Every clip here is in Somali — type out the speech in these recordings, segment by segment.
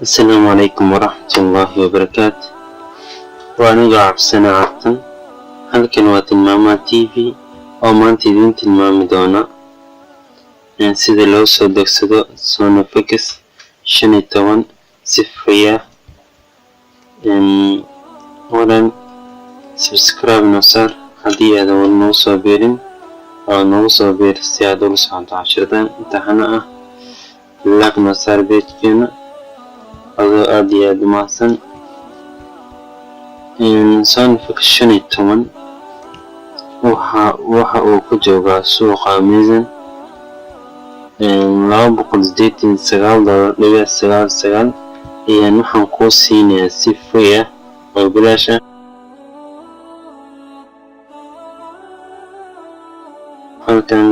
السلام عليكم ورحمة الله وبركاته. وأنا قاعد سنة عطن halkan waa tilmaamaha TV oo maanta idin tilmaami doona sida loo soo degsado Sonofix 15 si free ah. wadan subscribe noo saar haddii aad wali noo soo biirin oo noo soo biir si aad ula socoto casharada imtixaana ah. like noo saar page-keena adoo aad iyo aad u mahadsan. Sonofix 15 waxa uu ku joogaa suuqa Amazon $289.99 ayaan waxaan kuu siinayaa si free ah oo bilaash ah. halkan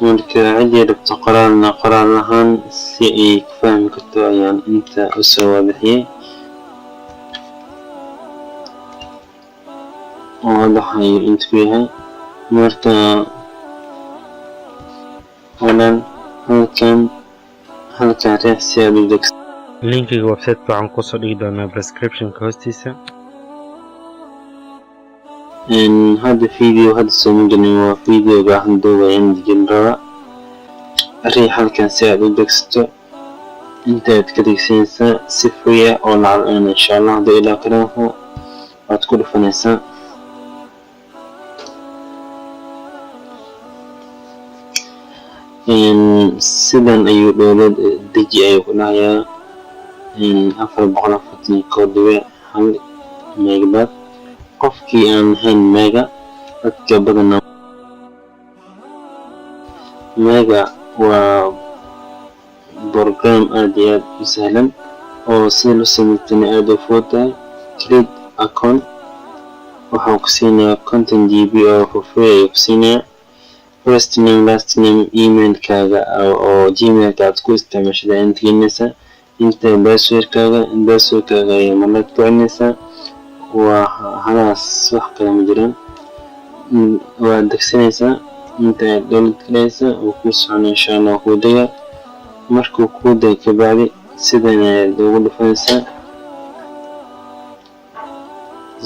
marka cidii rabto qoraal ahaan si ay ku fahmi karto ayaan inta u soo wadaxiyay واضح انت فيها marka halkan reex si aad u degto linkiga website-ka waxaan kusoo dhigi doonaa description-ka hoostiisa. hadda soo magelin waa videoga handooga in digin raba riix halkan si aad u degsato inta aad ka degsanaysaa si free ah oo lacag aan insha Allah hadda ilaa karaho waad ku dhufanaysaa. sidan ayuu dowlad deji ayuu ku dhahayaa 441 megabyte qofkii aan lahayn mega dadka badanaa mega waa program aad iyo aad u sahlan oo si loo sameeyay aad u fudud. create account waxaa ku siinayaa 50 GB oo free ayuu ku siinayaa. first name last name email-kaaga oo gmail-ka aad ku isticmaashada inta gelinaysaa inta password-kaaga ayaa marlaad ku celinaysaa. waa halaas wax kale ma jiraan. waad degsanaysaa inta aad download galaysaa oo kuu soconaya insha Allah kuu degaa. markuu kuu dego kabacdi sidan ayaad ugu dhufanaysaa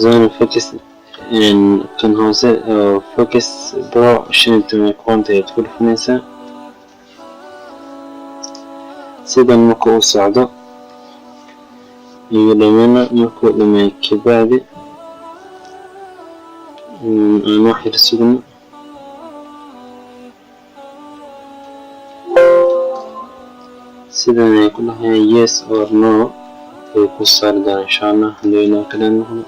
Sonofix kan hoose oo Focus Pro 15 account ayaad ku dhufanaysaa. sidan marka uu socdo iyo dhammaana markuu dhammeeyo kabacdi aan wax yar sugno. sidan ay ku dhahayaa yes or no ay ku saari doonaan insha Allah haddii ilaa kale noqdo.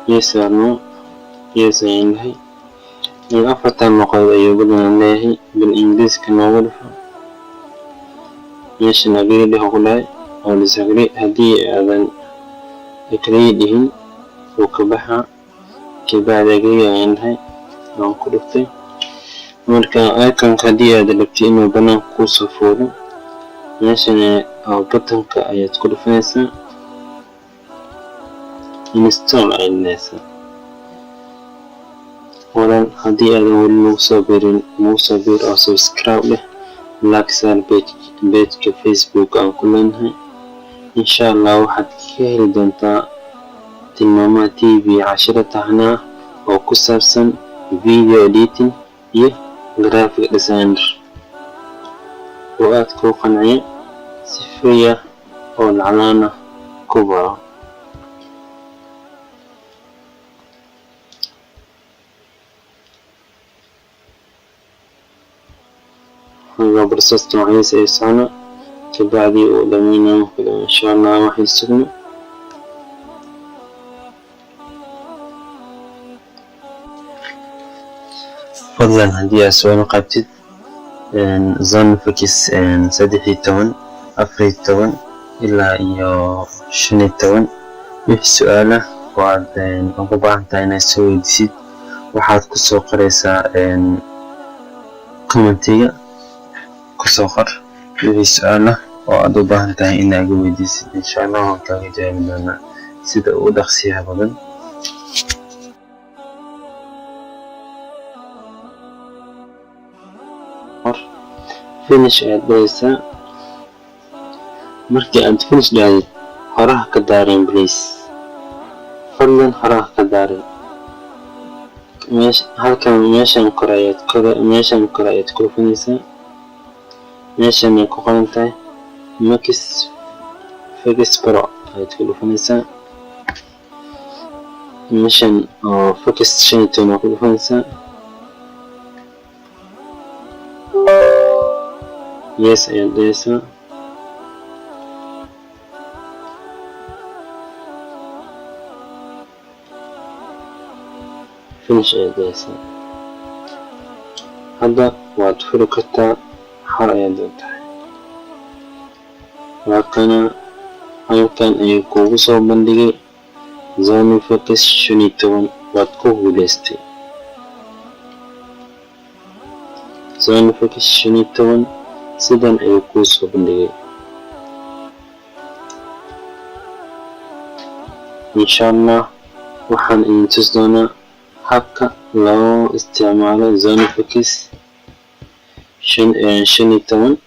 yes or no yes ayaan lehay. afartan luqadood ayuu badanaa leeyahay bil ingiriiska noogu dhufo meeshan agree dheh ku dhahay oo disagree haddii aadan agree dhihin wuu ka baxaa kabacdi agree ayaan lehay waan ku dhuftay. marka iconka haddii aad rabtid inuu banaanka kusoo fuulo meeshan oo buttonka ayaad ku dhufanaysaa install ay leedahay. wadan haddii aadan wali nagu soo biir oo subscribe leh like saar page-ka Facebook aan ku leenahay. insha Allah waxaad ka heli doontaa tilmaamaha TV cashiro taxane ah oo ku saabsan video editing iyo graphic designer oo aad ku qanciya si free ah oo lacag ah ku baro. process noocyadiisa ay socona kabacdi uu dhammeynaayo insha Allah waxay sugno. fadlan haddii aad su'aalo qabtid Sonofix 13 14 ilaa iyo 15 wixii su'aal ah oo aad ugu baahan tahay inaad soo weydiisid waxaad ku soo qoraysaa comment-iga kusoo qor wixii su'aal ah oo aad u baahan tahay inaad iga weydiisid insha Allah waan kaaga jawaabi doonaa sida ugu dhaqsiyaha badan. finish ayaad dhahaysaa. Markii aad finish dhahdid horaha ka daarin please, fadlan horaha ka daarin. meeshan kore ayaad ku dhufanaysaa. meeshan ay ku qoran tahay Max Fix Pro ayaad ku dhufanaysaa. meeshan oo Fix 15 ku dhufanaysaa. yes ayaad dhahaysaa. finish ayaad dhahaysaa. hadda waad furi kartaa, xor ayaad u tahay. waa kana halkan ayuu kuugu soo bandhigay Sony Focus 15. waad ku guuleystay. Sony Focus 15 sidan ayuu kuu soo bandhigay. insha Allah waxaan idin tusi doonaa habka loo isticmaalo Sony Focus 15